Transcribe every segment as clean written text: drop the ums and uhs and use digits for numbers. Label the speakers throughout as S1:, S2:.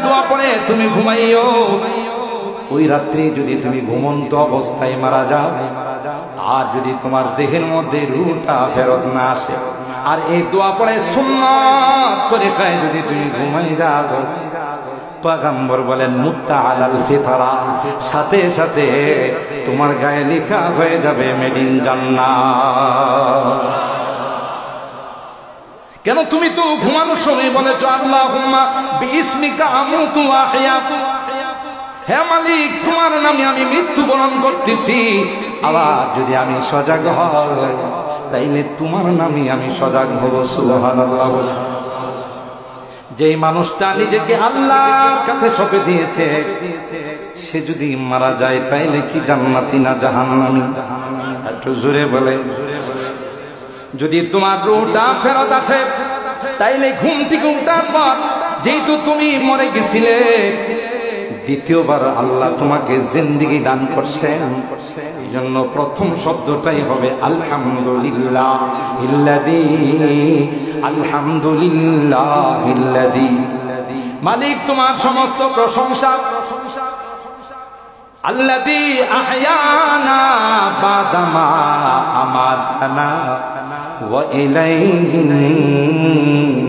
S1: দোয়া পড়ে তুমি ঘুমাইও। ওই রাত্রে যদি তুমি ঘুমন্ত অবস্থায় মারা যাও, আর যদি তোমার দেহের মধ্যে রূহটা ফেরত না আসে, আর এই দোয়া পড়ে সুন্নাত তরিকায় যদি তুমি ঘুমাই যাও, পয়গম্বর বলেন মুত্তা আলাল ফিতরা, সাথে সাথে তোমার গায়ে লেখা হয়ে যাবে মেড ইন জান্নাত। কেন তুমি তো ঘুমানোর সময় বলেছো আল্লাহুম্মা বিইসমিকা আমুতু ওয়া আহইয়া, হে মালিক তোমার নামে আমি মৃত্যুবরণ করতেছি। আবার যদি আমি সজাগ হই তাইলে তোমার নামে আমি সজাগ হব। সুবহানাল্লাহ। বলে যেই মানুষটা নিজেকে আল্লাহর কাছে সঁপে দিয়েছে, সে যদি মারা যায় তাইলে কি জান্নাতি না জাহান্নামী? একটু জোরে বলে। যদি তোমার রূহটা ফেরত আসে তাইলে ঘুম থেকে উঠার পর যেহেতু তুমি মরে গেছিলে, দ্বিতীয়বার আল্লাহ তোমাকে জিন্দেগি দান করছেন, এই জন্য প্রথম শব্দটাই হবে আলহামদুলিল্লাহ ইল্লাযী, আলহামদুলিল্লাহ ইল্লাযী। মালিক তোমার সমস্ত প্রশংসা, আল্লাযী আহয়ানা বাদামা আমাতানা ওয়া ইলাইহিন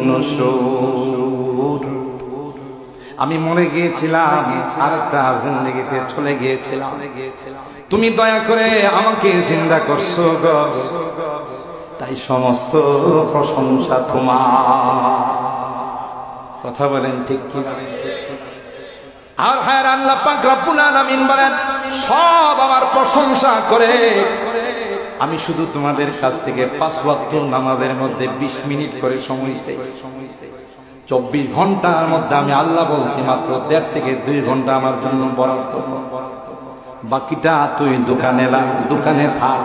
S1: নুশুর। আমি মরে গিয়েছিলাম, আরেকটা জিন্দেগিতে চলে গিয়েছিলাম, তুমি দয়া করে আমাকে জিন্দা করছো গো, তাই সমস্ত প্রশংসা তোমার। কথা বলেন ঠিক কি? আর হ্যাঁ, আল্লাহ পাক রব্বুল আলামিন বলেন সব আমার প্রশংসা করে আমি শুধু তোমাদের কাছ থেকে 5 ওয়াক্ত নামাজের মধ্যে 20 মিনিট করে সময় চাই। 24 ঘন্টার মধ্যে আমি আল্লাহ বলছি মাত্র 1.5 থেকে 2 ঘন্টা আমার জন্য বরাদ্দ, বাকিটা তুই দোকানে থাক,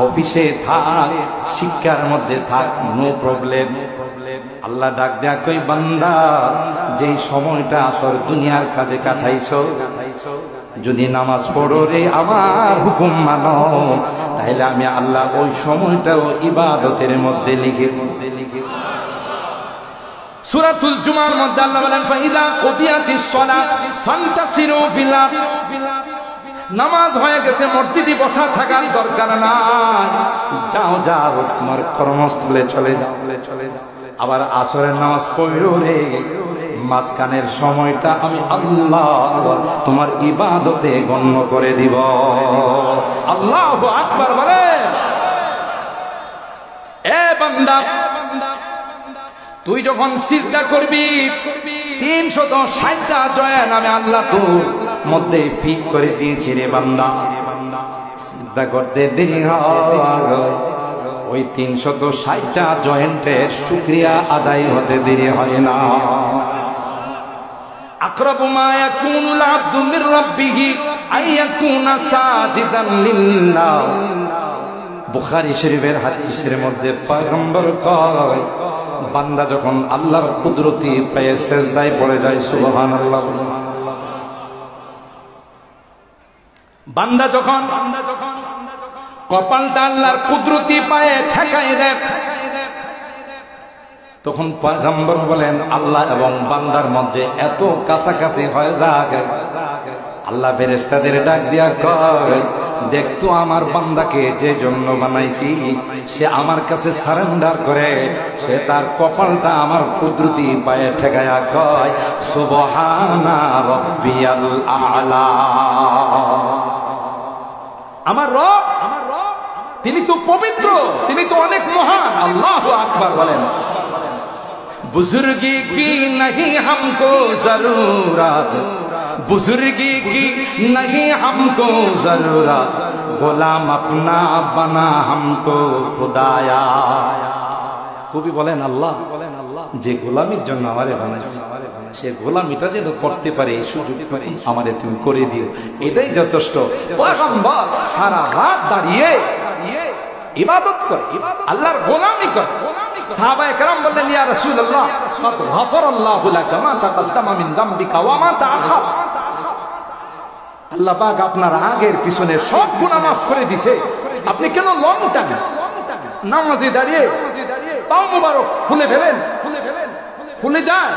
S1: অফিসে থাক, শিক্ষার মধ্যে থাক, নো প্রবলেম। আল্লাহ ডাক দেয়া কই বান্দা, যেই সময়টা তোর দুনিয়ার কাজে কাটাইছো, যদি নামাজ পড়ো রে আমার হুকুম মানো, তাহলে আমি আল্লাহ ওই সময়টাও ইবাদতের মধ্যে লিখে। সূরাতুল জুমার মধ্যে আল্লাহ বলেন ফাইদা কুদিয়াতিস সালাত ফান্তাশিরু ফিল আরদ, নামাজ হয়ে গেছে, মসজিদে বসা থাকার দরকার নাই, যাও যাও তোমার কর্মস্থলে চলে যাও। আবার আসরের নামাজ পড়ো রে, মাঝখানের সময়টা আমি আল্লাহ তোমার ইবাদতে গণ্য করে দিব। আল্লাহু আকবার বলে। এ বান্দা, তুই যখন সিজদা করবি 360টা জয়েন আমি আল্লাহ তোর মধ্যে ফিট করে দিয়েছি রে বান্দা। সিজদা করতে দেরি হয়, ওই 360টা জয়েন্টের শুকরিয়া আদায় হতে দেরি হয় না। আকরাবু মা ইয়াকুনুল আবদু মির রাব্বিহি আইয়াকুনা সাজিদান লিল্লাহ। বুখারী শরীফের হাদিসের মধ্যে পয়গম্বর কয়, বান্দা যখন আল্লাহর কুদরতি পায়ে সিজদায় পড়ে যায়, সুবহানাল্লাহ, বান্দা যখন কপালটা আল্লাহর কুদরতি পায়ে ঠেকাই দেয়, তখন পয়গম্বর বলেন আল্লাহ এবং বান্দার মধ্যে এত কাছাকাছি হয়ে যায়, আল্লাহ ফেরেশতাদের ডাক দিয়া কয়, দেখতো আমার বান্দাকে যে জন্য বানাইছি, সে আমার কাছে সারেন্ডার করে, সে তার কপালটা আমার কুদরতি পায়ে ঠেকায়া কয় সুবহানা রাব্বিয়াল আ'লা। আমার রব, তিনি তো পবিত্র, তিনি তো অনেক মহান। আল্লাহু আকবার বলেন। बुजुर्गी की नहीं हमको जरूरत, बुजुर्गी की नहीं हमको जरूरत, গোলাম अपना बना हमको खुदाया। কবি বলেন আল্লাহ যে গোলামির জন্য আমারে বানাইছে, সে গোলামিটা যেন করতে পারে এই সুযোগ আমারে তুমি করে দিও, এটাই যথেষ্ট। পয়গম্বর সারা রাত দাঁড়িয়ে ইবাদত করে, আল্লাহর গোলামি করে। সাহাবায়ে কেরাম বললেন ইয়া রাসূলুল্লাহ কাদ গফারাল্লাহু লাকা মা তাকাদ্দামা মিন যামবিকা ওয়া মা তাআখার। আল্লাহ পাক আপনার আগের পিছনে সব গুনাহ মাফ করে দিয়েছে, আপনি কেন লং টানেন? নামাজে দাঁড়িয়ে পা মুবারক খুলে ফেলেন, খুলে যায়।